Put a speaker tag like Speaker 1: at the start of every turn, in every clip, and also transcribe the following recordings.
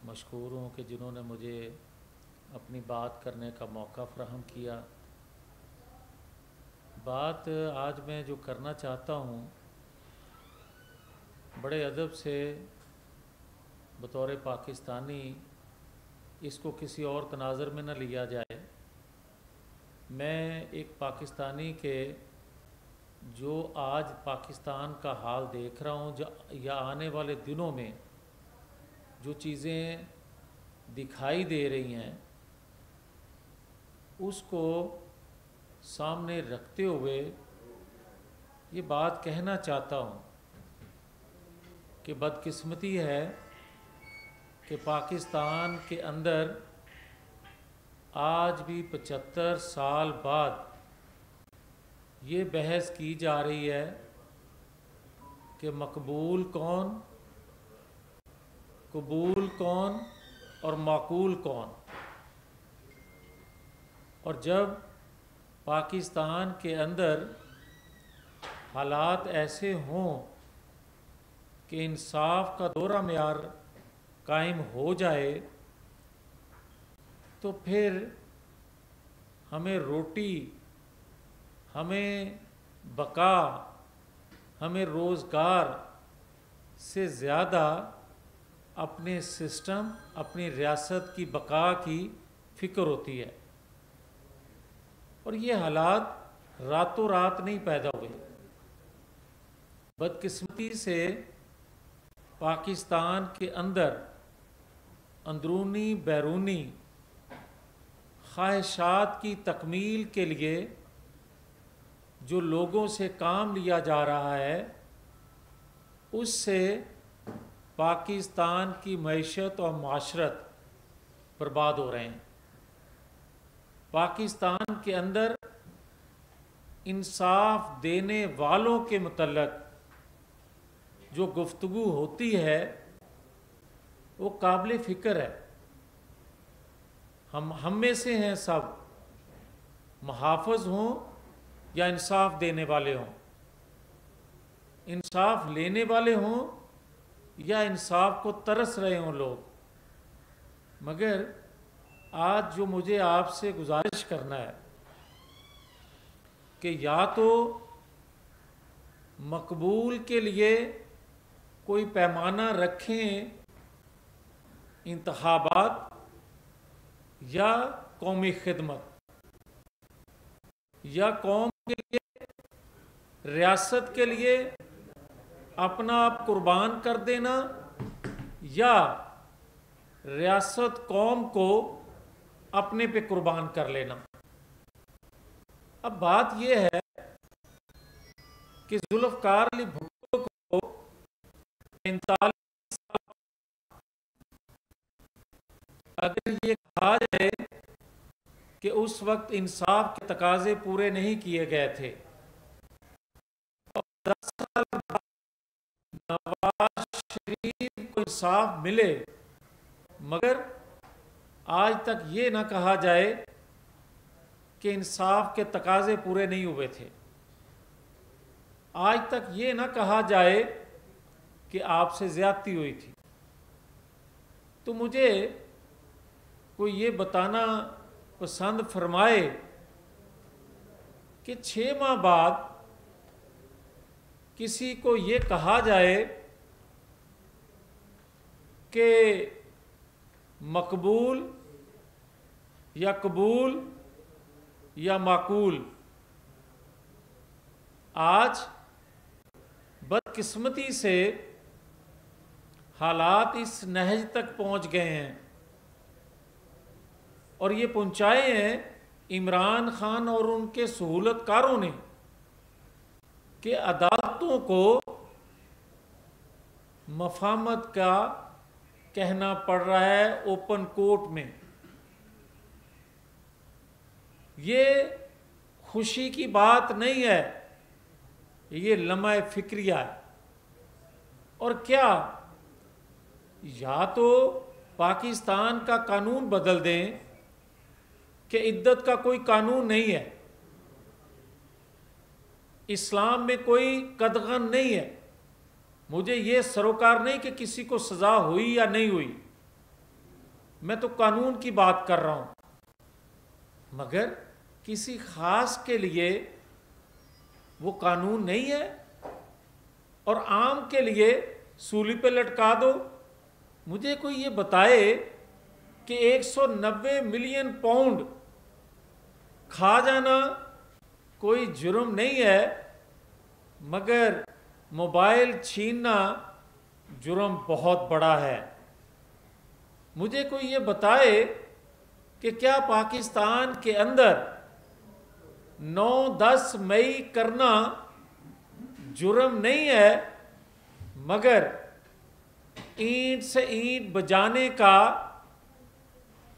Speaker 1: मशकूर हूँ कि जिन्होंने मुझे अपनी बात करने का मौका फ़राहम किया। बात आज मैं जो करना चाहता हूँ, बड़े अदब से बतौर पाकिस्तानी इसको किसी और तनाज़र में न लिया जाए। मैं एक पाकिस्तानी के जो आज पाकिस्तान का हाल देख रहा हूँ या आने वाले दिनों में जो चीज़ें दिखाई दे रही हैं, उसको सामने रखते हुए ये बात कहना चाहता हूँ कि बदकिस्मती है कि पाकिस्तान के अंदर आज भी 75 साल बाद ये बहस की जा रही है कि मकबूल कौन, कबूल कौन और माकूल कौन। और जब पाकिस्तान के अंदर हालात ऐसे हों कि इंसाफ का दोहरा मेयार कायम हो जाए, तो फिर हमें रोटी, हमें बका, हमें रोज़गार से ज़्यादा अपने सिस्टम, अपनी रियासत की बका की फ़िक्र होती है। और ये हालात रातों रात नहीं पैदा हुए। बदकिस्मती से पाकिस्तान के अंदर अंदरूनी बैरूनी ख्वाहिशात की तकमील के लिए जो लोगों से काम लिया जा रहा है, उससे पाकिस्तान की मईशत और माशरत बर्बाद हो रहे हैं। पाकिस्तान के अंदर इंसाफ देने वालों के मुतल्लक जो गुफ्तगू होती है वो काबिल फ़िक्र है। हम में से हैं सब, मुहाफ़िज़ हों या इंसाफ देने वाले हों, इंसाफ लेने वाले हों या इंसाफ को तरस रहे हों लोग। मगर आज जो मुझे आपसे गुजारिश करना है कि या तो मकबूल के लिए कोई पैमाना रखें इंतखाबात या कौमी खिदमत, या कौम के लिए, रियासत के लिए अपना आप कुर्बान कर देना, या रियासत कौम को अपने पे कुर्बान कर लेना। अब बात यह है कि जुल्फ़िकार अली भुट्टो को 45 साल अगर ये कहा जाए कि उस वक्त इंसाफ के तकाजे पूरे नहीं किए गए थे, और 10 साल बाद नवाज शरीफ को इंसाफ मिले, मगर आज तक ये ना कहा जाए कि इंसाफ के तकाजे पूरे नहीं हुए थे, आज तक ये ना कहा जाए कि आपसे ज्यादती हुई थी, तो मुझे कोई ये बताना पसंद फरमाए कि 6 माह बाद किसी को ये कहा जाए कि मकबूल या कबूल या माकूल। आज बदकिस्मती से हालात इस नहज तक पहुंच गए हैं, और ये पहुंचाए हैं इमरान खान और उनके सहूलतकारों ने कि अदालतों को मफामत का कहना पड़ रहा है ओपन कोर्ट में। ये खुशी की बात नहीं है, ये लम्हा फिक्रिया है। और क्या या तो पाकिस्तान का कानून बदल दें कि इद्दत का कोई कानून नहीं है, इस्लाम में कोई कदगन नहीं है, मुझे ये सरोकार नहीं कि किसी को सज़ा हुई या नहीं हुई, मैं तो कानून की बात कर रहा हूं, मगर किसी खास के लिए वो कानून नहीं है और आम के लिए सूली पे लटका दो। मुझे कोई ये बताए कि 190 मिलियन पाउंड खा जाना कोई जुर्म नहीं है, मगर मोबाइल छीनना जुर्म बहुत बड़ा है। मुझे कोई ये बताए कि क्या पाकिस्तान के अंदर 9-10 मई करना जुर्म नहीं है, मगर ईंट से ईंट बजाने का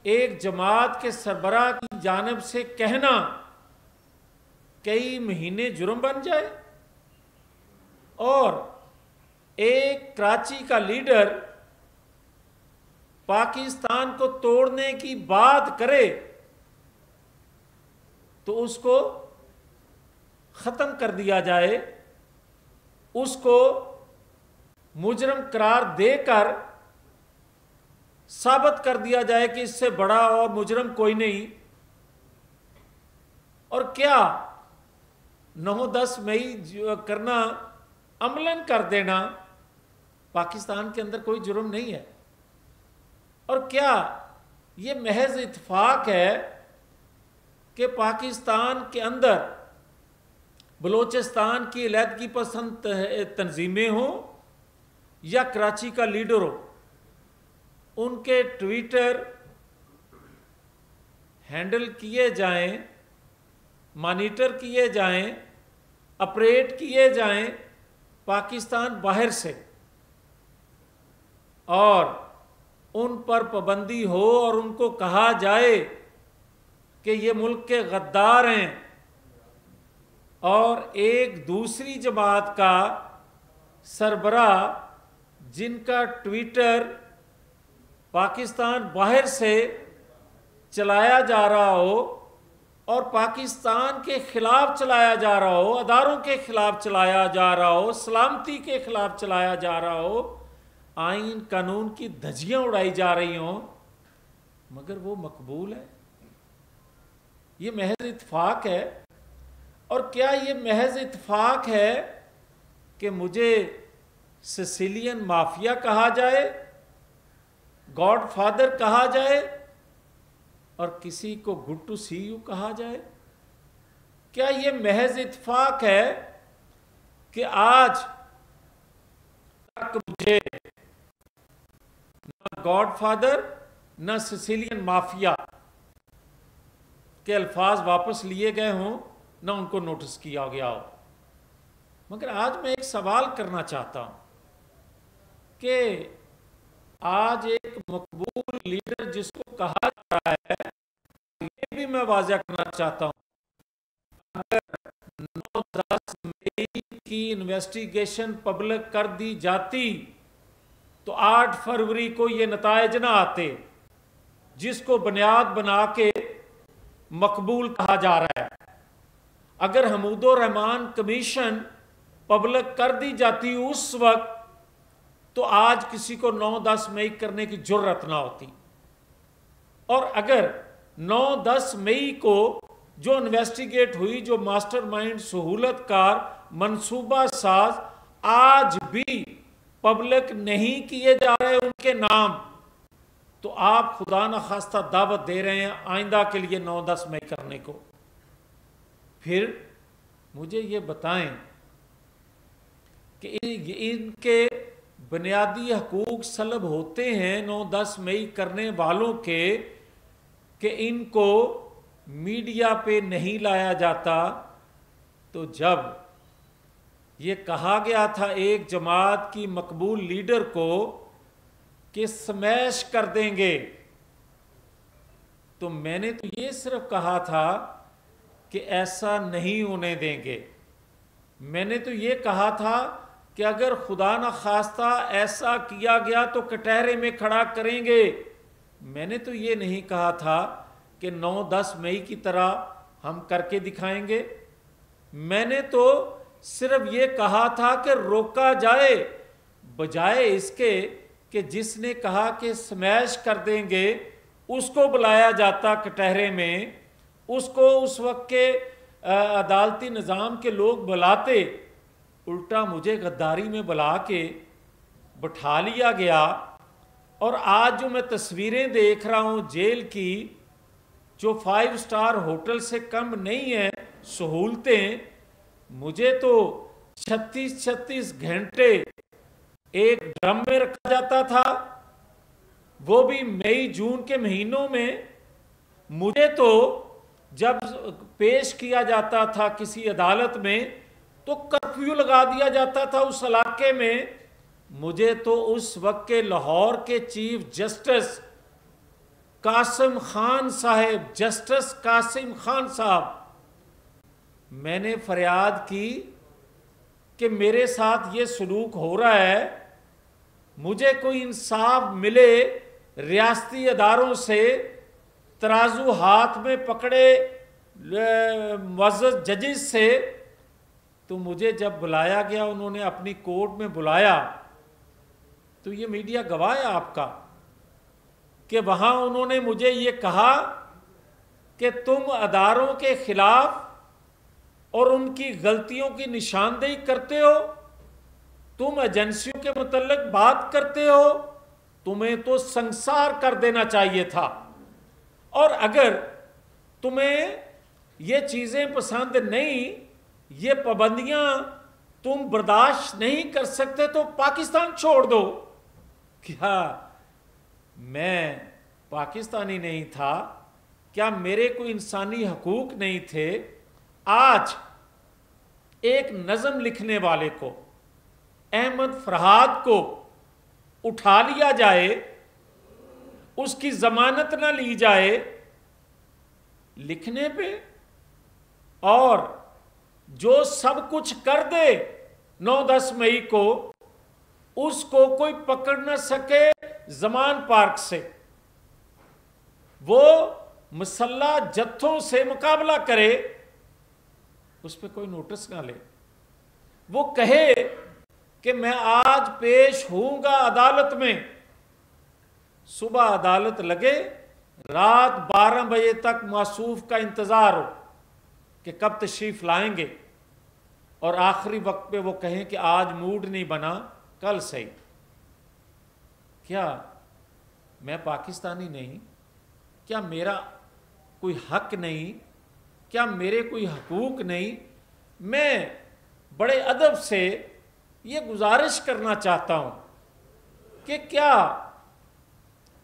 Speaker 1: एक जमात के सरबराह की जानिब से कहना कई महीने जुर्म बन जाए। और एक कराची का लीडर पाकिस्तान को तोड़ने की बात करे तो उसको खत्म कर दिया जाए, उसको मुजरम करार देकर साबित कर दिया जाए कि इससे बड़ा और मुजरम कोई नहीं। और क्या 9-10 मई करना, अमलन कर देना पाकिस्तान के अंदर कोई जुर्म नहीं है? और क्या ये महज इत्तेफाक है कि पाकिस्तान के अंदर बलोचिस्तान की अलहदगी पसंद तंजीमें हों या कराची का लीडर हो, उनके ट्विटर हैंडल किए जाएं, मॉनिटर किए जाएं, ऑपरेट किए जाएं पाकिस्तान बाहर से, और उन पर पाबंदी हो और उनको कहा जाए कि ये मुल्क के गद्दार हैं, और एक दूसरी जमात का सरबराह जिनका ट्विटर पाकिस्तान बाहर से चलाया जा रहा हो और पाकिस्तान के खिलाफ चलाया जा रहा हो, अदारों के खिलाफ चलाया जा रहा हो, सलामती के खिलाफ चलाया जा रहा हो, आइन कानून की धज्जियां उड़ाई जा रही हों, मगर वो मकबूल है? ये महज इत्तेफाक है। और क्या ये महज इत्तेफाक है कि मुझे सिसिलियन माफिया कहा जाए, गॉडफादर कहा जाए और किसी को गुड टू सी यू कहा जाए? क्या ये महज इत्तेफाक है कि आज तक मुझे ना गॉडफादर ना सिसिलियन माफिया के अल्फाज वापस लिए गए हों, ना उनको नोटिस किया गया हो? मगर आज मैं एक सवाल करना चाहता हूं कि आज एक मकबूल लीडर जिसको कहा जा रहा है, ये भी मैं वाज़ेह करना चाहता हूं, अगर 9-10 मई की इन्वेस्टिगेशन पब्लिक कर दी जाती तो 8 फरवरी को ये नतायज ना आते जिसको बुनियाद बना के मकबूल कहा जा रहा है। अगर हमूदुर रहमान कमीशन पब्लिक कर दी जाती उस वक्त, तो आज किसी को 9-10 मई करने की जुर्रत ना होती। और अगर 9-10 मई को जो इन्वेस्टिगेट हुई, जो मास्टरमाइंड, सहूलतकार, मंसूबा साज आज भी पब्लिक नहीं किए जा रहे उनके नाम, तो आप खुदा न खास्ता दावत दे रहे हैं आइंदा के लिए 9-10 मई करने को। फिर मुझे ये बताएं कि इनके बुनियादी हकूक सलब होते हैं 9-10 मई करने वालों के, कि इनको मीडिया पे नहीं लाया जाता। तो जब ये कहा गया था एक जमात की मकबूल लीडर को कि स्मैश कर देंगे, तो मैंने तो ये सिर्फ कहा था कि ऐसा नहीं होने देंगे। मैंने तो ये कहा था कि अगर खुदा न खास्ता ऐसा किया गया तो कटहरे में खड़ा करेंगे। मैंने तो ये नहीं कहा था कि 9-10 मई की तरह हम करके दिखाएंगे। मैंने तो सिर्फ ये कहा था कि रोका जाए, बजाय इसके कि जिसने कहा कि स्मैश कर देंगे उसको बुलाया जाता कटहरे में, उसको उस वक्त के अदालती निज़ाम के लोग बुलाते, उल्टा मुझे गद्दारी में बुला के बिठा लिया गया। और आज जो मैं तस्वीरें देख रहा हूँ जेल की, जो 5 स्टार होटल से कम नहीं है सहूलतें, मुझे तो 36-36 घंटे एक ड्रम में रखा जाता था, वो भी मई जून के महीनों में। मुझे तो जब पेश किया जाता था किसी अदालत में तो कर्फ्यू लगा दिया जाता था उस इलाके में। मुझे तो उस वक्त के लाहौर के चीफ जस्टिस कासिम खान साहब, जस्टिस कासिम खान साहब, मैंने फरियाद की कि मेरे साथ ये सलूक हो रहा है, मुझे कोई इंसाफ मिले रियासती अदारों से। तराजू हाथ में पकड़े मुअज़्ज़ज़ जजेस से। तो मुझे जब बुलाया गया, उन्होंने अपनी कोर्ट में बुलाया, तो ये मीडिया गवाह है आपका कि वहाँ उन्होंने मुझे ये कहा कि तुम अदारों के खिलाफ और उनकी गलतियों की निशानदेही करते हो, तुम एजेंसियों के मुतल्लिक बात करते हो, तुम्हें तो संसार कर देना चाहिए था। और अगर तुम्हें ये चीज़ें पसंद नहीं, ये पाबंदियां तुम बर्दाश्त नहीं कर सकते, तो पाकिस्तान छोड़ दो। क्या मैं पाकिस्तानी नहीं था? क्या मेरे कोई इंसानी हकूक नहीं थे? आज एक नज़म लिखने वाले को, अहमद फरहाद को उठा लिया जाए, उसकी जमानत ना ली जाए लिखने पे, और जो सब कुछ कर दे 9-10 मई को उसको कोई पकड़ ना सके जमान पार्क से, वो मुसल्ला जत्थों से मुकाबला करे, उस पर कोई नोटिस ना ले। वो कहे कि मैं आज पेश होऊंगा अदालत में, सुबह अदालत लगे, रात 12 बजे तक मासूफ का इंतजार हो कि कब तशरीफ लाएंगे, और आखिरी वक्त पे वो कहें कि आज मूड नहीं बना, कल सही। क्या मैं पाकिस्तानी नहीं? क्या मेरा कोई हक नहीं? क्या मेरे कोई हकूक नहीं? मैं बड़े अदब से ये गुजारिश करना चाहता हूं कि क्या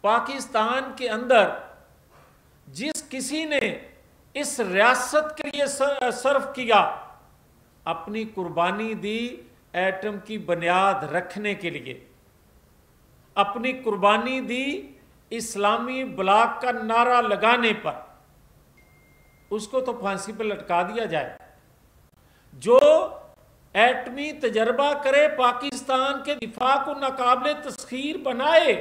Speaker 1: पाकिस्तान के अंदर जिस किसी ने इस रियासत के लिए सर्फ किया, अपनी कुर्बानी दी एटम की बुनियाद रखने के लिए, अपनी कुर्बानी दी इस्लामी ब्लॉक का नारा लगाने पर, उसको तो फांसी पर लटका दिया जाए। जो एटमी तजर्बा करे, पाकिस्तान के दिफा को नाकाबिले तस्खीर बनाए,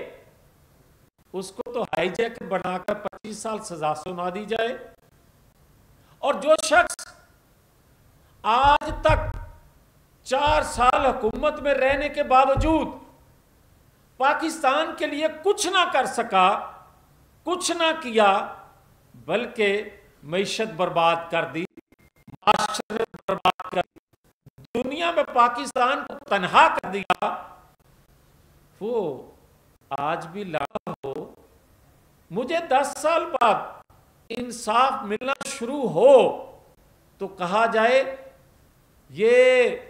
Speaker 1: उसको तो हाईजैक बनाकर 25 साल सजा सुना दी जाए। और जो शख्स आज तक 4 साल हुकूमत में रहने के बावजूद पाकिस्तान के लिए कुछ ना कर सका, कुछ ना किया, बल्कि मईशत बर्बाद कर दी, माशरे बर्बाद कर दी, दुनिया में पाकिस्तान को तन्हा कर दिया, वो आज भी लगा हो। मुझे 10 साल बाद इंसाफ मिलना शुरू हो तो कहा जाए ये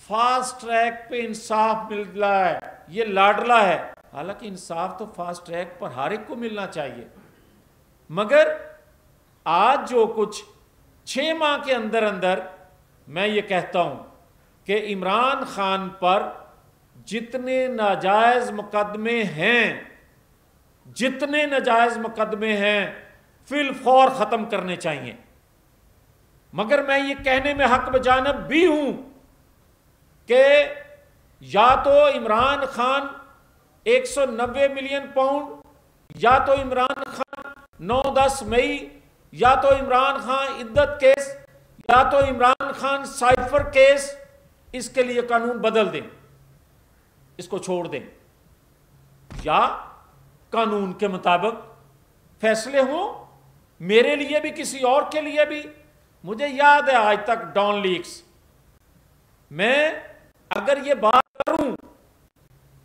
Speaker 1: फास्ट ट्रैक पे इंसाफ मिल रहा है, ये लाडला है। हालांकि इंसाफ तो फास्ट ट्रैक पर हर एक को मिलना चाहिए, मगर आज जो कुछ 6 माह के अंदर अंदर, मैं ये कहता हूं कि इमरान खान पर जितने नाजायज मुकदमे हैं, जितने नाजायज मुकदमे हैं, फिल फौर खत्म करने चाहिए। मगर मैं ये कहने में हक बजानब भी हूं कि या तो इमरान खान 190 मिलियन पाउंड, या तो इमरान खान 9-10 मई, या तो इमरान खान इद्दत केस, या तो इमरान खान साइफर केस, इसके लिए कानून बदल दें, इसको छोड़ दें, या कानून के मुताबिक फैसले हों, मेरे लिए भी किसी और के लिए भी। मुझे याद है आज तक डॉन लीक्स, मैं अगर ये बात करूं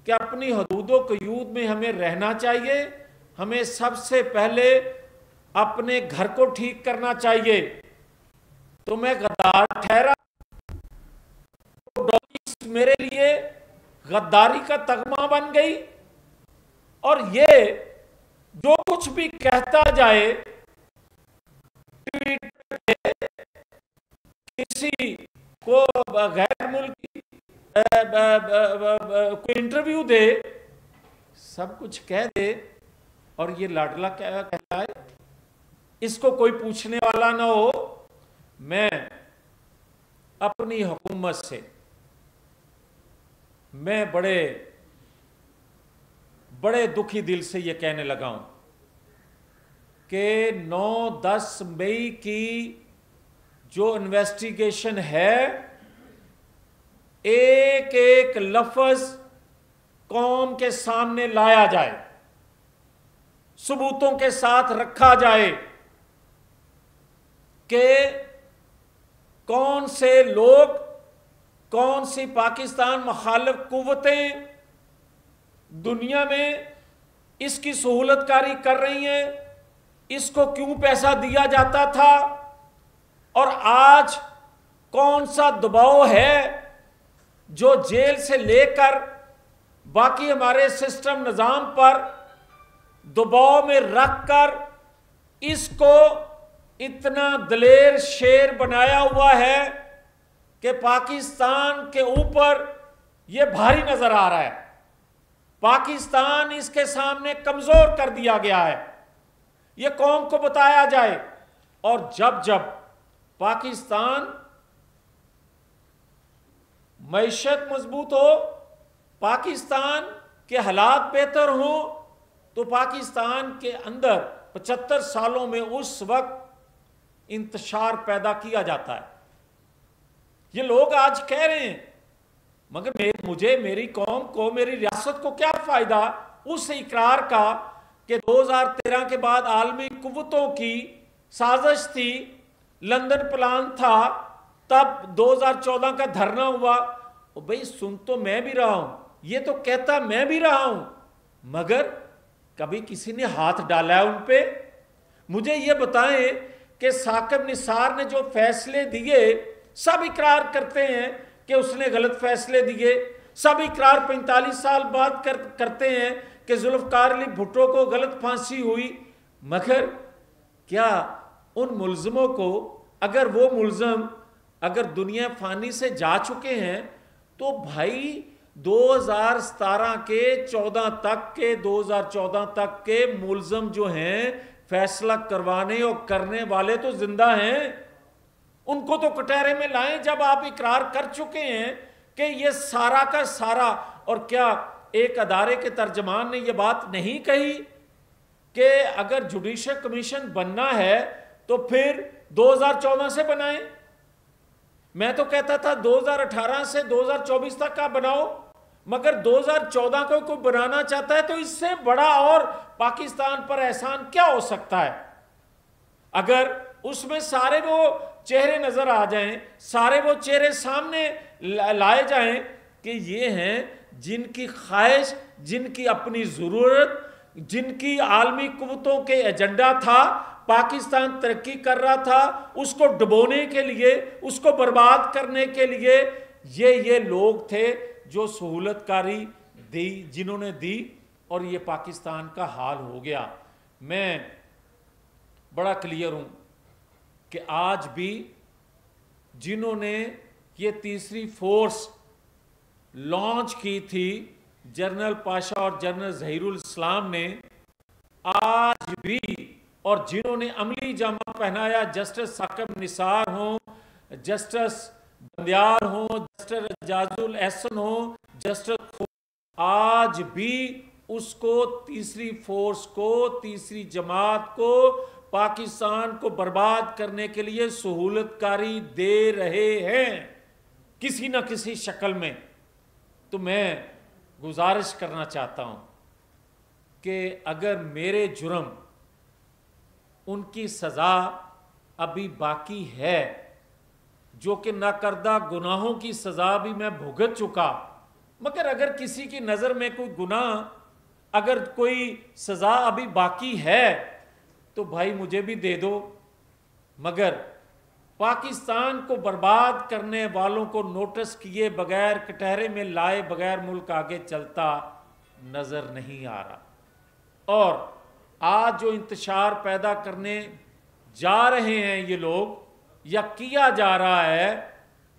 Speaker 1: कि अपनी हदूदों क़यूद में हमें रहना चाहिए, हमें सबसे पहले अपने घर को ठीक करना चाहिए, तो मैं गद्दार ठहरा। मेरे लिए गद्दारी का तगमा बन गई। और ये जो कुछ भी कहता जाए, किसी को गैर मुल्की कोई इंटरव्यू दे, सब कुछ कह दे, और ये लाडला क्या कहता है, इसको कोई पूछने वाला ना हो। मैं अपनी हुकूमत से मैं बड़े बड़े दुखी दिल से ये कहने लगा हूं कि 9-10 मई की जो इन्वेस्टिगेशन है, एक एक लफ्ज कौम के सामने लाया जाए, सबूतों के साथ रखा जाए कि कौन से लोग, कौन सी पाकिस्तान मुखालिफ कुव्वतें दुनिया में इसकी सहूलतकारी कर रही हैं, इसको क्यों पैसा दिया जाता था, और आज कौन सा दबाव है जो जेल से लेकर बाकी हमारे सिस्टम निज़ाम पर दबाव में रखकर इसको इतना दलेर शेर बनाया हुआ है कि पाकिस्तान के ऊपर यह भारी नजर आ रहा है। पाकिस्तान इसके सामने कमजोर कर दिया गया है, यह कौम को बताया जाए। और जब जब पाकिस्तान मईशत मजबूत हो, पाकिस्तान के हालात बेहतर हो, तो पाकिस्तान के अंदर 75 सालों में उस वक्त इंतशार पैदा किया जाता है। ये लोग आज कह रहे हैं, मगर मुझे, मेरी कौम को, मेरी रियासत को क्या फायदा उस इकरार का कि 2013 के बाद आलमी कुव्वतों की साजिश थी, लंदन प्लान था, तब 2014 का धरना हुआ। और भाई सुन तो मैं भी रहा हूं, ये तो कहता मैं भी रहा हूं, मगर कभी किसी ने हाथ डाला है उन पे? मुझे ये बताएं कि साकिब निसार ने जो फैसले दिए, सब इकरार करते हैं कि उसने गलत फैसले दिए, सब इकरार 45 साल बाद करते हैं कि जुल्फकार अली भुट्टो को गलत फांसी हुई, मगर क्या उन मुल्ज़िमों को, अगर वो मुल्ज़िम अगर दुनिया फानी से जा चुके हैं, तो भाई 2017 के 2014 तक के मुल्ज़िम जो हैं, फैसला करवाने और करने वाले तो जिंदा हैं, उनको तो कटहरे में लाएं जब आप इकरार कर चुके हैं कि ये सारा का सारा। और क्या एक अदारे के तर्जमान ने यह बात नहीं कही कि अगर जुडिशल कमीशन बनना है तो फिर 2014 से बनाएं? मैं तो कहता था 2018 से 2024 तक का बनाओ, मगर 2014 को कोई बनाना चाहता है तो इससे बड़ा और पाकिस्तान पर एहसान क्या हो सकता है? अगर उसमें सारे वो चेहरे नजर आ जाएं, सारे वो चेहरे सामने लाए जाएं कि ये हैं जिनकी ख्वाहिश, जिनकी अपनी जरूरत, जिनकी आलमी कुव्वतों के एजेंडा था, पाकिस्तान तरक्की कर रहा था, उसको डुबोने के लिए, उसको बर्बाद करने के लिए ये लोग थे जो सहूलतकारी दी, जिन्होंने दी, और ये पाकिस्तान का हाल हो गया। मैं बड़ा क्लियर हूं कि आज भी जिन्होंने ये तीसरी फोर्स लॉन्च की थी, जनरल पाशा और जनरल जहीरुल इस्लाम ने, आज भी, और जिन्होंने अमली जामा पहनाया, जस्टिस साकिब निसार हो, जस्टिस बंदियार हो, जस्टिस एजाजुल एहसन हो, जस्टिस, आज भी उसको, तीसरी फोर्स को, तीसरी जमात को, पाकिस्तान को बर्बाद करने के लिए सहूलतकारी दे रहे हैं किसी ना किसी शक्ल में। तो मैं गुजारिश करना चाहता हूं कि अगर मेरे जुर्म उनकी सज़ा अभी बाकी है, जो कि नाकर्दा गुनाहों की सज़ा भी मैं भुगत चुका। मगर अगर किसी की नज़र में कोई गुनाह, अगर कोई सज़ा अभी बाकी है तो भाई मुझे भी दे दो। मगर पाकिस्तान को बर्बाद करने वालों को नोटिस किए बगैर, कटहरे में लाए बगैर मुल्क आगे चलता नज़र नहीं आ रहा। और आज जो इंतशार पैदा करने जा रहे हैं ये लोग, या किया जा रहा है,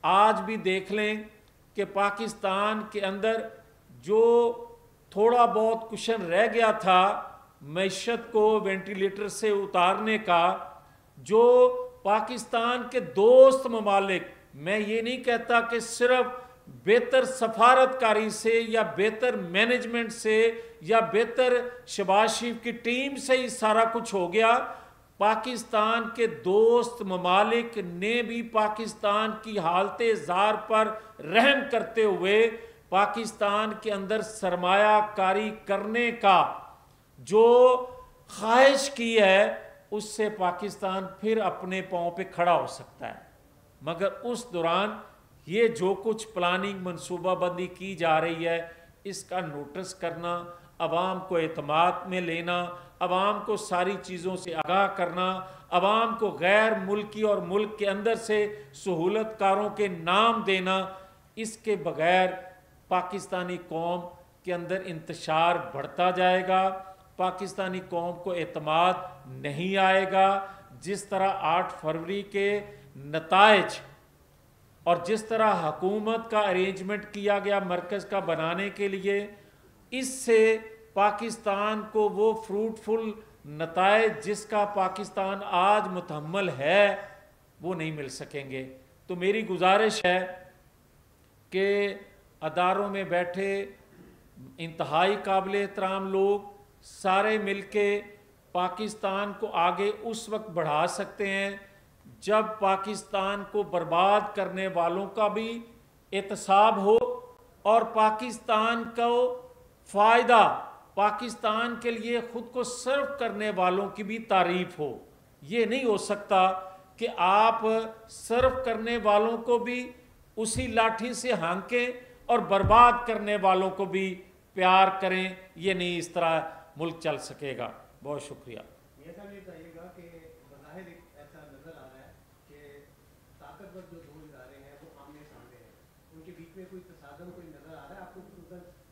Speaker 1: आज भी देख लें कि पाकिस्तान के अंदर जो थोड़ा बहुत कुशन रह गया था मैशत को वेंटिलेटर से उतारने का, जो पाकिस्तान के दोस्त ममालिक, मैं ये नहीं कहता कि सिर्फ बेहतर सफारतकारी से या बेहतर मैनेजमेंट से या बेहतर शहबाज शरीफ की टीम से ही सारा कुछ हो गया, पाकिस्तान के दोस्त ममालिक ने भी पाकिस्तान की हालते ज़ार पर रहम करते हुए पाकिस्तान के अंदर सरमायाकारी करने का जो ख्वाहिश की है, उससे पाकिस्तान फिर अपने पांव पे खड़ा हो सकता है। मगर उस दौरान ये जो कुछ प्लानिंग मनसूबाबंदी की जा रही है, इसका नोटिस करना, अवाम को एतमाद में लेना, अवाम को सारी चीज़ों से आगाह करना, अवाम को गैर मुल्की और मुल्क के अंदर से सहूलतकारों के नाम देना, इसके बगैर पाकिस्तानी कौम के अंदर इंतशार बढ़ता जाएगा, पाकिस्तानी कौम को एतमाद नहीं आएगा। जिस तरह 8 फरवरी के नताइज और जिस तरह हुकूमत का अरेंजमेंट किया गया मरकज़ का बनाने के लिए, इससे पाकिस्तान को वो फ्रूटफुल नताइज जिसका पाकिस्तान आज मुतहम्मल है वो नहीं मिल सकेंगे। तो मेरी गुजारिश है कि अदारों में बैठे इंतहाई काबिल एहतराम लोग सारे मिलके पाकिस्तान को आगे उस वक्त बढ़ा सकते हैं जब पाकिस्तान को बर्बाद करने वालों का भी एहतसाब हो और पाकिस्तान को फ़ायदा, पाकिस्तान के लिए ख़ुद को सर्व करने वालों की भी तारीफ़ हो। ये नहीं हो सकता कि आप सर्व करने वालों को भी उसी लाठी से हाँकें और बर्बाद करने वालों को भी प्यार करें। ये नहीं, इस तरह मुल्क चल सकेगा। बहुत शुक्रिया।
Speaker 2: ताकतवर जो दो इदारे हैं वो आमने सामने हैं, उनके बीच में कोई तसादम कोई नजर आ रहा है आपको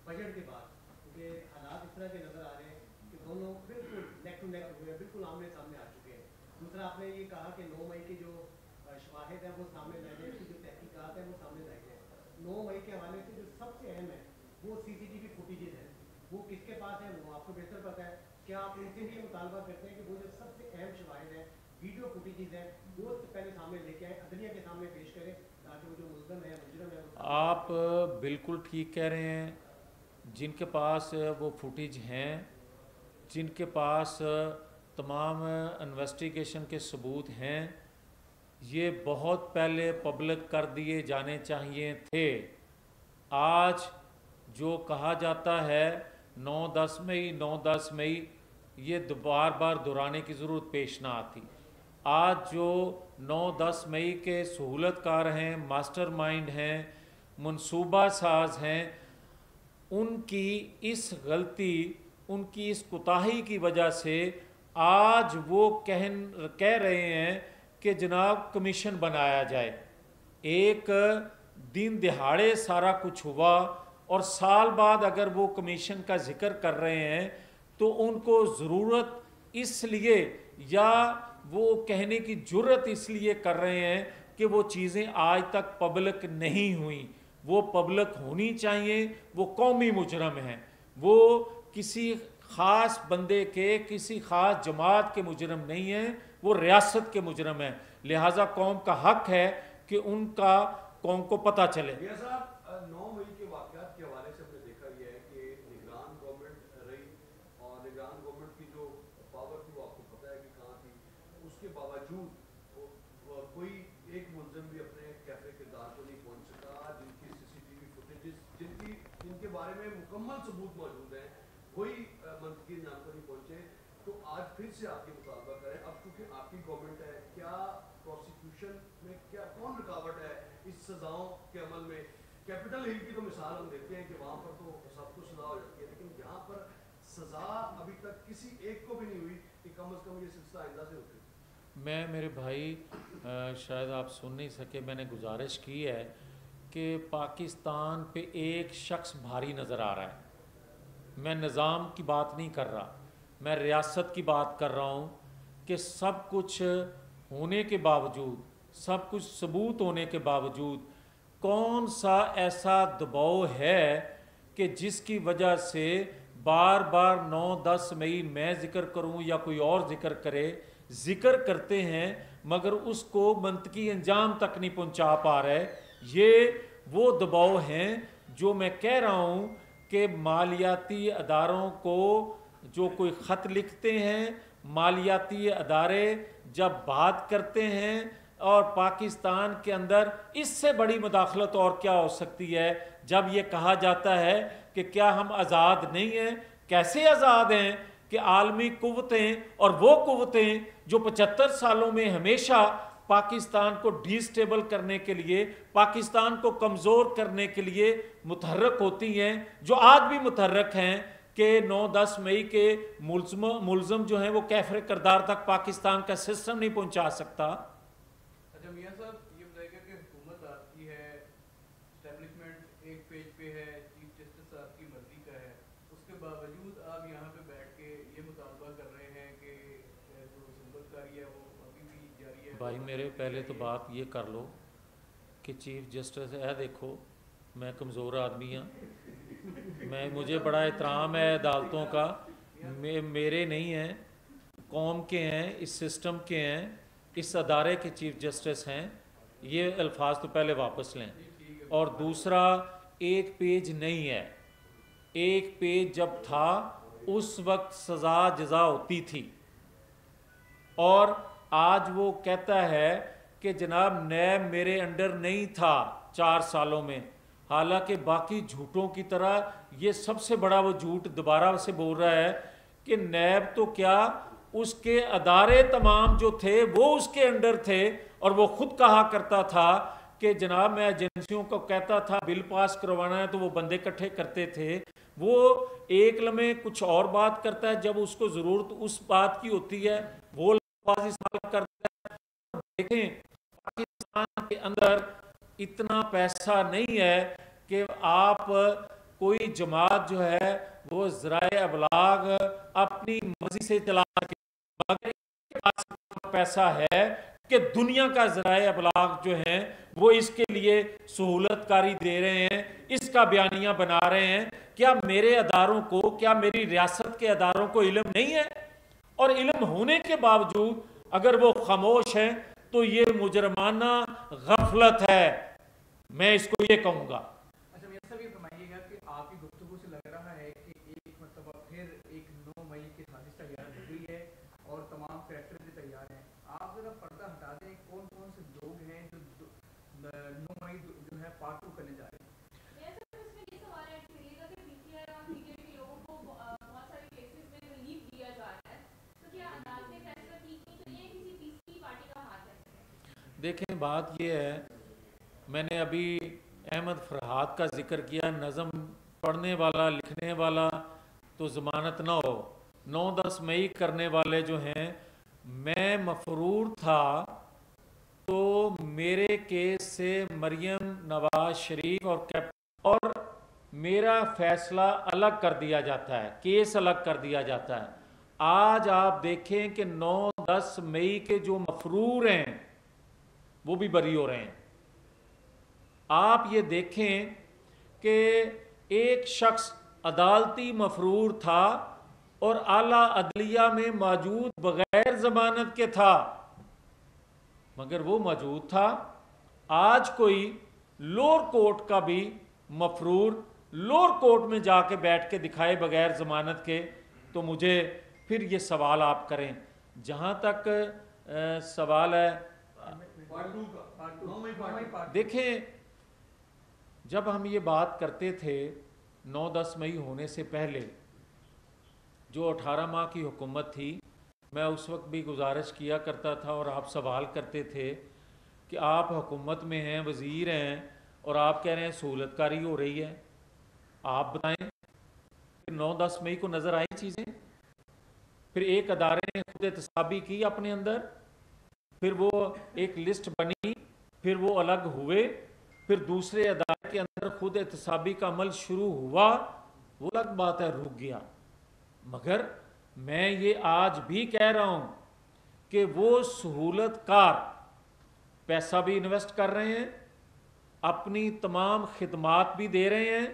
Speaker 2: बजट के बाद? क्योंकि हालात इस तरह के नजर आ रहे हैं कि दोनों बिल्कुल नेक टू नेक हुए हैं, बिल्कुल आमने सामने आ चुके हैं। दूसरा, आपने ये कहा कि 9 मई के जो शवाहिद है वो सामने लाए गए, उसकी जो तहकीकात है वो सामने लाई गए। 9 मई के हवाले से जो सबसे अहम है वो CCTV फुटेजेस है, वो किसके पास है वो आपको बेहतर पता है। क्या आप उनसे भी मुतालबा करते हैं कि वो जो सबसे अहम शवाहिद है, वीडियो फुटेजेस है, वो पहले सामने लेके आए, अदलिया के सामने पेश करें, ताकि वो जो मुल्ज़िम है, मुजरिम है।
Speaker 1: आप बिल्कुल ठीक कह रहे हैं। जिनके पास वो फुटेज हैं, जिनके पास तमाम इन्वेस्टिगेशन के सबूत हैं, ये बहुत पहले पब्लिक कर दिए जाने चाहिए थे। आज जो कहा जाता है 9-10 मई 9-10 मई, ये बार बार दोहराने की ज़रूरत पेश ना आती। आज जो 9-10 मई के सहूलतकार हैं, मास्टरमाइंड हैं, मनसूबा साज हैं, उनकी इस गलती, उनकी इस कोताही की वजह से आज वो कह रहे हैं कि जनाब कमीशन बनाया जाए। एक दिन दिहाड़े सारा कुछ हुआ और साल बाद अगर वो कमीशन का जिक्र कर रहे हैं तो उनको ज़रूरत इसलिए या वो कहने की जुर्रत इसलिए कर रहे हैं कि वो चीज़ें आज तक पब्लिक नहीं हुई। वो पब्लिक होनी चाहिए। वो कौमी मुजरम हैं, वो किसी ख़ास बंदे के, किसी ख़ास जमात के मुजरम नहीं हैं, वो रियासत के मुजरम हैं। लिहाजा कौम का हक है कि उनका कौम को पता चले।
Speaker 3: 9 मई के वाक़यात के हवाले से हमने देखा यह है कि निगरान गवर्नमेंट रही और निगरान गवर्नमेंट की जो पावर थी वो आपको पता है कि कहाँ थी। उसके बावजूद कोई एक मुलजिम भी अपने कैफे किरदार को नहीं पहुँच सका, जिनकी CCTV फुटेजेस जिनके बारे में मुकम्मल सबूत मौजूद हैं, कोई मंतकी नाम को नहीं पहुँचे। तो आज फिर से आपके मुतालबा करें, अब क्योंकि आपकी गवर्नमेंट है, क्या प्रोसिक्यूशन में क्या कौन रुकावट है इस सजाओं के अमल में? कैपिटल हिल की तो मिसाल हम देते हैं कि वहाँ पर तो सबको सजा हो जाती है, लेकिन यहाँ पर सजा अभी तक किसी एक को भी नहीं हुई कि कम से कम ये सिलसिला आइंदा से होते।
Speaker 1: मैं मेरे भाई शायद आप सुन नहीं सके, मैंने गुजारिश की है कि पाकिस्तान पे एक शख्स भारी नज़र आ रहा है। मैं निज़ाम की बात नहीं कर रहा, मैं रियासत की बात कर रहा हूँ कि सब कुछ होने के बावजूद, सब कुछ सबूत होने के बावजूद कौन सा ऐसा दबाव है कि जिसकी वजह से बार बार 9-10 मई मैं ज़िक्र करूँ या कोई और ज़िक्र करे, ज़िक्र करते हैं मगर उसको मंतकी अंजाम तक नहीं पहुँचा पा रहे। ये वो दबाव हैं जो मैं कह रहा हूँ कि मालियाती अदारों को जो कोई ख़त लिखते हैं, मालियाती अदारे जब बात करते हैं, और पाकिस्तान के अंदर इससे बड़ी मुदाखलत और क्या हो सकती है जब ये कहा जाता है कि क्या हम आज़ाद नहीं हैं? कैसे आज़ाद हैं कि आलमी कुव्वतें और वो कुव्वतें जो 75 सालों में हमेशा पाकिस्तान को डिस्टेबल करने के लिए, पाकिस्तान को कमज़ोर करने के लिए मुतहर्रक होती हैं, जो आज भी मुतहर्रक हैं कि 9-10 मई के मुल्ज़म जो हैं वो कैफर करदार तक पाकिस्तान का सिस्टम नहीं पहुंचा सकता।
Speaker 4: अच्छा मियां साहब, ये बताइएगा कि हुकूमत आपकी है, एस्टेब्लिशमेंट एक पेज पे है, चीफ जस्टिस आपकी मर्जी का है, उसके बावजूद आप यहाँ पे बैठ के ये मुतालबा कर रहे हैं कि जो सुंदरकारी है वो अभी भी जारी है।
Speaker 1: भाई मेरे पहले तो बात ये कर लो कि चीफ जस्टिस है, देखो मैं कमज़ोर आदमी हाँ, मुझे बड़ा एहतराम है अदालतों का, मेरे नहीं हैं, कौम के हैं, इस सिस्टम के हैं, इस अदारे के चीफ जस्टिस हैं। ये अल्फाज तो पहले वापस लें। और दूसरा, एक पेज नहीं है, एक पेज जब था उस वक्त सज़ा जज़ा होती थी, और आज वो कहता है कि जनाब नैब मेरे अंडर नहीं था 4 सालों में, हालांकि बाकी झूठों की तरह ये सबसे बड़ा वो झूठ दोबारा से बोल रहा है कि नैब तो क्या, उसके अदारे तमाम जो थे वो उसके अंडर थे, और वो खुद कहा करता था कि जनाब मैं एजेंसियों को कहता था बिल पास करवाना है तो वो बंदे इकट्ठे करते थे। वो एक लम्हे कुछ और बात करता है, जब उसको ज़रूरत उस बात की होती है वो करता है। देखें पाकिस्तान के अंदर इतना पैसा नहीं है कि आप कोई जमात जो है वो ज़राए अबलाग अपनी मर्जी से चला सके, मगर इसके पास पैसा है कि दुनिया का ज़राए अबलाग जो हैं वो इसके लिए सहूलतकारी दे रहे हैं, इसका बयानिया बना रहे हैं। क्या मेरे अदारों को, क्या मेरी रियासत के अदारों को इल्म नहीं है? और इल्म होने के बावजूद अगर वो खामोश हैं तो ये मुजरमाना गफलत है, मैं इसको ये कहूँगा।
Speaker 4: अच्छा मियां साहब, ये फरमाइएगा कि आपकी गुफ्तगू से लग रहा है कि एक मतलब फिर एक 9 मई की साजिश तैयार हो गई है और तमाम फैक्टर भी तैयार हैं। आप जरा पर्दा हटा दें, कौन कौन से लोग हैं जो 9 मई जो है पार्ट 2 करने जा रहे हैं?
Speaker 1: देखें बात यह है, मैंने अभी अहमद फरहाद का जिक्र किया, नज़म पढ़ने वाला लिखने वाला तो ज़मानत ना हो, 9-10 मई करने वाले जो हैं, मैं मफरूर था तो मेरे केस से मरियम नवाज शरीफ और मेरा फ़ैसला अलग कर दिया जाता है, केस अलग कर दिया जाता है। आज आप देखें कि 9-10 मई के जो मफरूर हैं वो भी बरी हो रहे हैं। आप ये देखें कि एक शख्स अदालती मफरूर था और आला अदलिया में मौजूद बगैर जमानत के था, मगर वो मौजूद था। आज कोई लोअर कोर्ट का भी मफरूर लोअर कोर्ट में जाके बैठ के दिखाए बगैर जमानत के, तो मुझे फिर ये सवाल आप करें। जहाँ तक सवाल है देखें, जब हम ये बात करते थे 9-10 मई होने से पहले, जो 18 माह की हुकूमत थी, मैं उस वक्त भी गुजारिश किया करता था और आप सवाल करते थे कि आप हुकूमत में हैं, वज़ीर हैं, और आप कह रहे हैं सहूलतकारी हो रही है, आप बताएं। फिर 9-10 मई को नज़र आई चीज़ें, फिर एक अदारे ने खुद एहतसाबी की अपने अंदर, फिर वो एक लिस्ट बनी, फिर वो अलग हुए, फिर दूसरे अदारे के अंदर खुद एहतसाबी का अमल शुरू हुआ, वो अलग बात है, रुक गया। मगर मैं ये आज भी कह रहा हूं कि वो सहूलतकार पैसा भी इन्वेस्ट कर रहे हैं, अपनी तमाम खिदमात भी दे रहे हैं,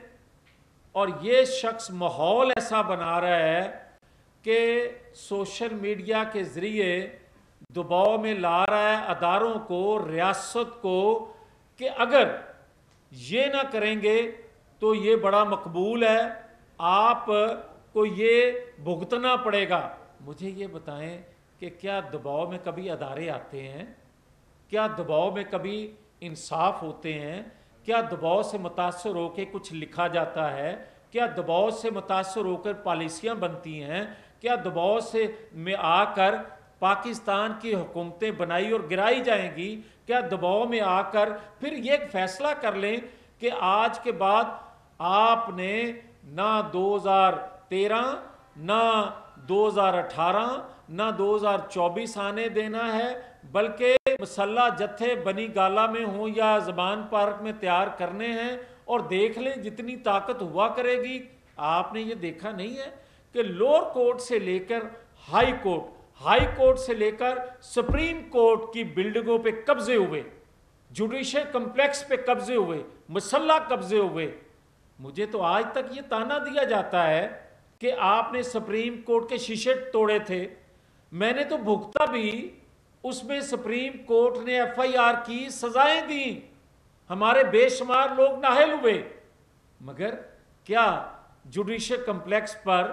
Speaker 1: और ये शख्स माहौल ऐसा बना रहा है कि सोशल मीडिया के ज़रिए दबाव में ला रहा है अदारों को, रियासत को, कि अगर ये ना करेंगे तो ये बड़ा मकबूल है, आप को ये भुगतना पड़ेगा। मुझे ये बताएं कि क्या दबाव में कभी अदारे आते हैं? क्या दबाव में कभी इंसाफ होते हैं? क्या दबाव से मुतासर होकर कुछ लिखा जाता है? क्या दबाव से मुतासर होकर पॉलिसियाँ बनती हैं? क्या दबाव से में आकर पाकिस्तान की हुकूमतें बनाई और गिराई जाएंगी? क्या दबाव में आकर फिर ये एक फैसला कर लें कि आज के बाद आपने ना 2013, ना 2018, ना 2024 आने देना है, बल्कि मसल्ला जत्थे बनी गाला में हो या ज़बान पार्क में तैयार करने हैं, और देख लें जितनी ताकत हुआ करेगी। आपने ये देखा नहीं है कि लोअर कोर्ट से लेकर हाई कोर्ट, हाई कोर्ट से लेकर सुप्रीम कोर्ट की बिल्डिंगों पे कब्जे हुए, जुडिशल कम्प्लेक्स पे कब्जे हुए, मसल्ला कब्जे हुए। मुझे तो आज तक ये ताना दिया जाता है कि आपने सुप्रीम कोर्ट के शीशे तोड़े थे। मैंने तो भुगता भी, उसमें सुप्रीम कोर्ट ने FIR की, सजाएं दी, हमारे बेशुमार लोग नाहल हुए। मगर क्या जुडिशल कम्प्लेक्स पर,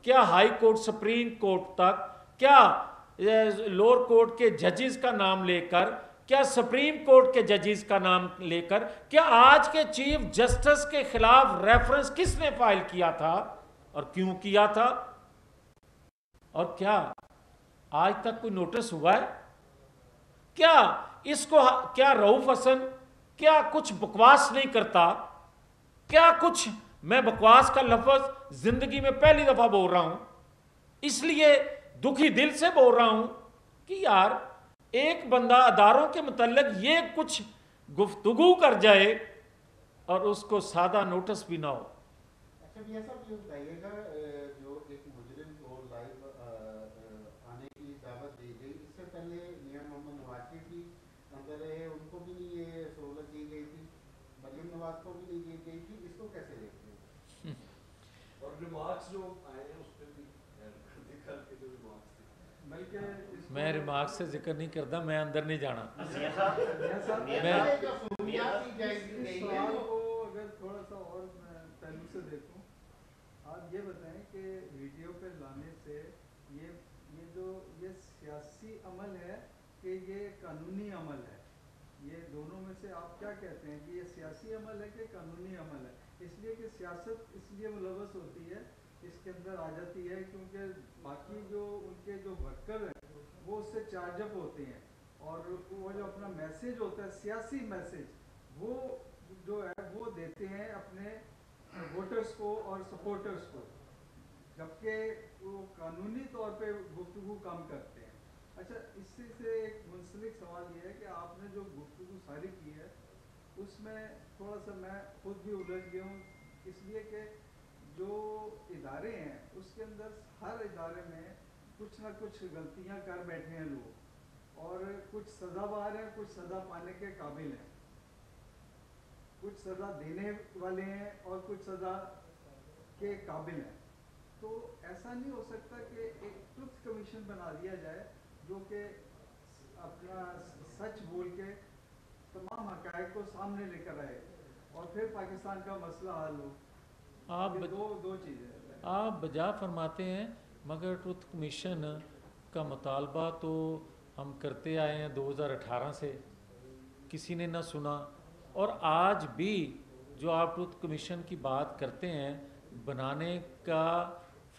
Speaker 1: क्या हाई कोर्ट, सुप्रीम कोर्ट तक, क्या लोअर कोर्ट के जजेस का नाम लेकर, क्या सुप्रीम कोर्ट के जजेस का नाम लेकर, क्या आज के चीफ जस्टिस के खिलाफ रेफरेंस किसने फाइल किया था और क्यों किया था? और क्या आज तक कोई नोटिस हुआ है? क्या इसको, क्या रऊफ हसन क्या कुछ बकवास नहीं करता? क्या कुछ, मैं बकवास का लफ्ज जिंदगी में पहली दफा बोल रहा हूं, इसलिए दुखी दिल से बोल रहा हूं कि यार एक बंदा अदारों के मुतल्लिक ये कुछ गुफ्तगू कर जाए और उसको सादा नोटिस भी ना हो।
Speaker 5: अच्छा भैया साहब, ये बताइएगा, जो एक मुजरिम को लाइव आने की दावत दी गई, इससे पहले मियां मोहम्मद नवाज भी अंदर रहे, उनको भी नहीं ये सहूलत दी गई थी, मरीम नवाज को भी नहीं दी गई थी, इसको कैसे देखते हैं?
Speaker 3: और रिमार्क्स जो आए हैं उस पर भी कल के जो रिमार्क्स थे,
Speaker 4: बल्कि
Speaker 1: मैं रिमार्क्स से जिक्र नहीं करता, मैं अंदर नहीं जाना।
Speaker 4: सवाल को अगर थोड़ा सा और पहलू से देखूं, आप ये बताएं कि वीडियो पे लाने से ये जो ये सियासी अमल है कि ये कानूनी अमल है, ये दोनों में से आप क्या कहते हैं कि ये सियासी अमल है कि कानूनी अमल है? इसलिए कि सियासत इसलिए मुलवस होती है, इसके अंदर आ जाती है क्योंकि बाकी जो उनके जो वर्कर हैं वो उससे चार्जअप होते हैं, और वो जो अपना मैसेज होता है, सियासी मैसेज, वो जो है वो देते हैं अपने वोटर्स को और सपोर्टर्स को, जबकि वो कानूनी तौर पे गुफ्तगू कम करते हैं। अच्छा, इससे से एक मुंसलिक सवाल ये है कि आपने जो गुफ्तगू सारी की है उसमें थोड़ा सा मैं खुद भी उलझ गया हूँ, इसलिए कि जो इदारे हैं उसके अंदर हर इदारे में कुछ ना कुछ गलतियाँ कर बैठे हैं लोग, और कुछ सज़ावार हैं, कुछ सज़ा पाने के काबिल हैं, कुछ सज़ा देने वाले हैं और कुछ सज़ा के काबिल हैं। तो ऐसा नहीं हो सकता कि एक ट्रुथ कमीशन बना दिया जाए जो कि अपना सच बोल के तमाम हक़ाइक़ को सामने लेकर आए और फिर पाकिस्तान का मसला हल हो।
Speaker 1: आप
Speaker 4: दो चीज़ें
Speaker 1: आप बजा फरमाते हैं, मगर ट्रुथ कमीशन का मुतालबा तो हम करते आए हैं 2018 से, किसी ने ना सुना। और आज भी जो आप ट्रुथ कमीशन की बात करते हैं, बनाने का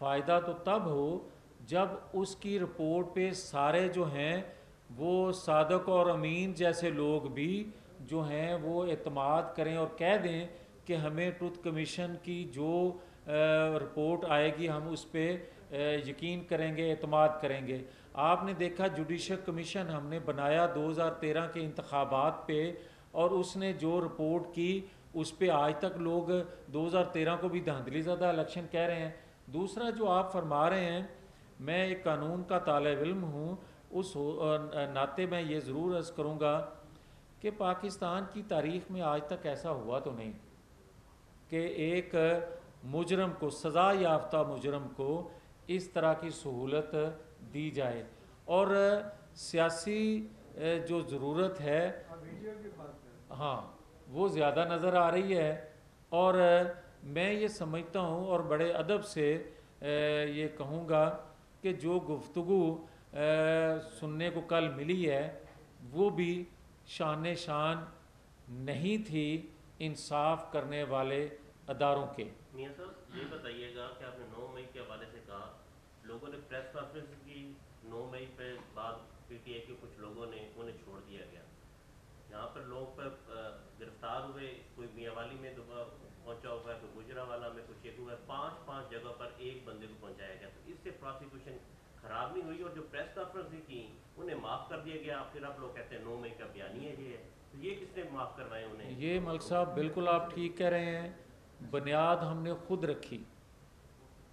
Speaker 1: फ़ायदा तो तब हो जब उसकी रिपोर्ट पे सारे जो हैं वो सादक और अमीन जैसे लोग भी जो हैं वो एतमाद करें और कह दें कि हमें ट्रुथ कमीशन की जो रिपोर्ट आएगी हम उस पर यकीन करेंगे, एतमाद करेंगे। आपने देखा जुडिशल कमीशन हमने बनाया 2013 के इंतखाबात पे, और उसने जो रिपोर्ट की उस पर आज तक लोग 2013 को भी धांधली ज़्यादा इलेक्शन कह रहे हैं। दूसरा जो आप फरमा रहे हैं, मैं एक कानून का तालिब इल्म हूँ, उस नाते मैं ये ज़रूर अर्ज़ करूँगा कि पाकिस्तान की तारीख़ में आज तक ऐसा हुआ तो नहीं कि एक मुजरम को, सज़ा याफ्ता मुजरम को इस तरह की सहूलत दी जाए। और सियासी जो ज़रूरत है, हाँ, वो ज़्यादा नज़र आ रही है। और मैं ये समझता हूँ और बड़े अदब से ये कहूँगा कि जो गुफ्तगू सुनने को कल मिली है वो भी शान शान नहीं थी इंसाफ करने वाले अदारों के।
Speaker 6: मियां साहब ये बताइएगा कि आपने 9 मई के हवाले से कहा, लोगों ने प्रेस कॉन्फ्रेंस की 9 मई पे बाद पीटीआई के कुछ लोगों ने उन्हें छोड़ दिया गया। यहाँ पर लोग पर गिरफ्तार हुए, कोई मियाँवाली में पहुँचा हुआ है, कोई गुजरावाला में, कुछ एक हुआ है, 5 जगह पर एक बंदे को पहुँचाया गया। तो इससे प्रोसिक्यूशन खराब नहीं हुई? और जो प्रेस कॉन्फ्रेंस भी की उन्हें माफ़ कर दिया गया, फिर आप लोग कहते हैं 9 मई का बयानी है ये है, तो ये किसने माफ़ करवाए उन्हें? ये
Speaker 1: मलिक साहब बिल्कुल आप ठीक कह रहे हैं। बुनियाद हमने खुद रखी,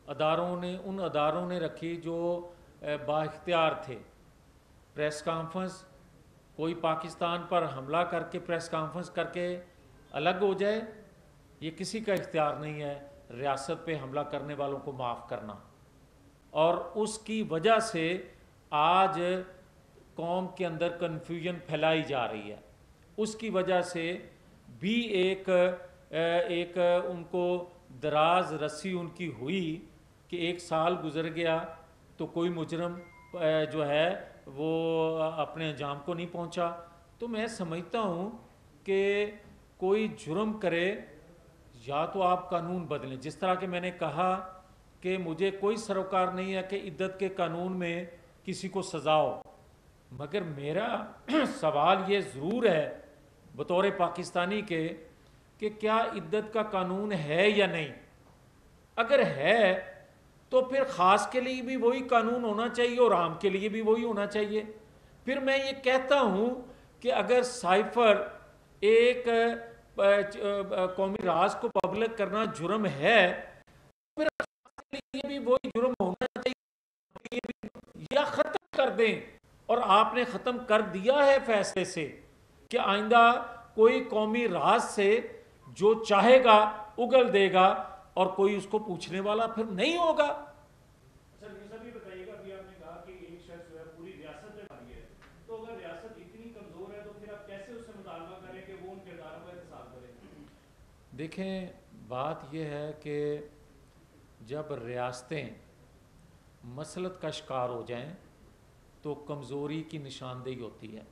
Speaker 1: उन अदारों ने रखी जो बाइख्तियार थे। प्रेस कॉन्फ्रेंस, कोई पाकिस्तान पर हमला करके प्रेस कॉन्फ्रेंस करके अलग हो जाए, ये किसी का इख्तियार नहीं है रियासत पे हमला करने वालों को माफ़ करना। और उसकी वजह से आज कौम के अंदर कन्फ्यूजन फैलाई जा रही है। उसकी वजह से भी एक उनको दराज रस्सी उनकी हुई कि 1 साल गुजर गया तो कोई मुजरम जो है वो अपने अंजाम को नहीं पहुंचा। तो मैं समझता हूं कि कोई जुर्म करे या तो आप कानून बदलें। जिस तरह के मैंने कहा कि मुझे कोई सरोकार नहीं है कि इद्दत के कानून में किसी को सज़ा हो, मगर मेरा सवाल ये ज़रूर है बतौर पाकिस्तानी के कि क्या इद्दत का कानून है या नहीं। अगर है तो फिर ख़ास के लिए भी वही कानून होना चाहिए और आम के लिए भी वही होना चाहिए। फिर मैं ये कहता हूँ कि अगर साइफर एक कौमी राज को पब्लिक करना जुर्म है, फिर के लिए भी वही जुर्म होना चाहिए, या ख़त्म कर दें। और आपने ख़त्म कर दिया है फैसले से कि आइंदा कोई कौमी राज से जो चाहेगा उगल देगा और कोई उसको पूछने वाला फिर नहीं होगा।
Speaker 7: सर ये सभी बताइएगा, अभी आपने कहा कि एक शख्स जो है पूरी रियासत में भारी है, तो अगर रियासत इतनी कमजोर है तो फिर आप कैसे उससे मुतालबा करें कि वो उन किरदारों का इंतजाम करें?
Speaker 1: देखें, बात यह है कि जब रियासतें मसलत का शिकार हो जाएं तो कमज़ोरी की निशानदेही होती है,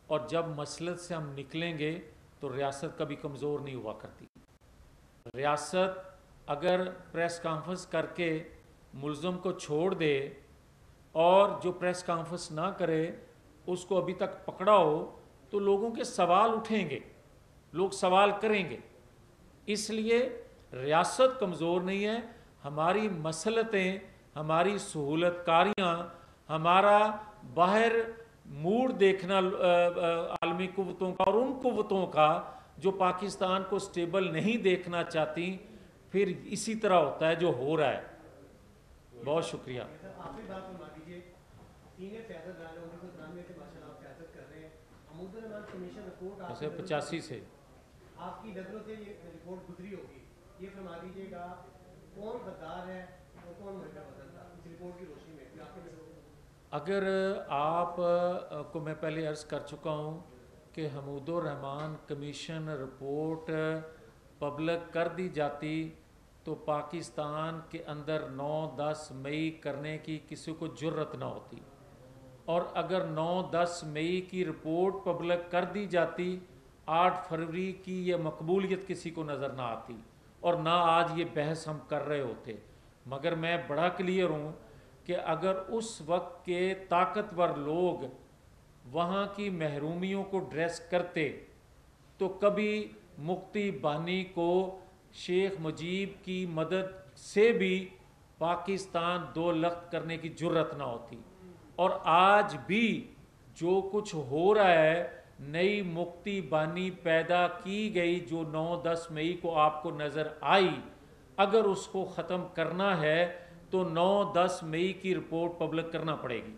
Speaker 1: और जब मसलत से हम निकलेंगे तो रियासत कभी कमज़ोर नहीं हुआ करती। रियासत अगर प्रेस कॉन्फ्रेंस करके मुल्ज़म को छोड़ दे और जो प्रेस कॉन्फ्रेंस ना करे उसको अभी तक पकड़ा हो तो लोगों के सवाल उठेंगे, लोग सवाल करेंगे। इसलिए रियासत कमज़ोर नहीं है, हमारी मसलतें, हमारी सहूलतकारियाँ, हमारा बाहर मूड देखना आलमी कुव्वतों का और उन कुव्वतों का जो पाकिस्तान को स्टेबल नहीं देखना चाहती, फिर इसी तरह होता है जो हो रहा है। बहुत शुक्रिया।
Speaker 2: आखिरी बात फरमा दीजिए, सीनियर सियासतदान 1993 से माशाल्लाह आप सियासत कर रहे हैं, अमूदुर्रहमान कमीशन रिपोर्ट
Speaker 1: जैसे 85 से
Speaker 2: आपकी नज़रों से ये रिपोर्ट गुजरी होगी, ये फरमा दीजिएगा कौन गद्दार है और कौन मुनकर वतन था इस रिपोर्ट की रोशनी में?
Speaker 1: अगर आप को मैं पहले अर्ज़ कर चुका हूँ कि हमूदुर्रहमान कमीशन रिपोर्ट पब्लिक कर दी जाती तो पाकिस्तान के अंदर 9-10 मई करने की किसी को जुर्रत ना होती, और अगर 9-10 मई की रिपोर्ट पब्लिक कर दी जाती 8 फरवरी की ये मकबूलियत किसी को नज़र ना आती और ना आज ये बहस हम कर रहे होते। मगर मैं बड़ा क्लियर हूँ कि अगर उस वक्त के ताकतवर लोग वहाँ की महरूमियों को ड्रेस करते तो कभी मुफ्ती बानी को शेख मुजीब की मदद से भी पाकिस्तान दो लख्त करने की जुर्रत ना होती। और आज भी जो कुछ हो रहा है, नई मुफ्ती बानी पैदा की गई जो 9-10 मई को आपको नज़र आई, अगर उसको ख़त्म करना है तो 9-10 मई की रिपोर्ट पब्लिक करना पड़ेगी।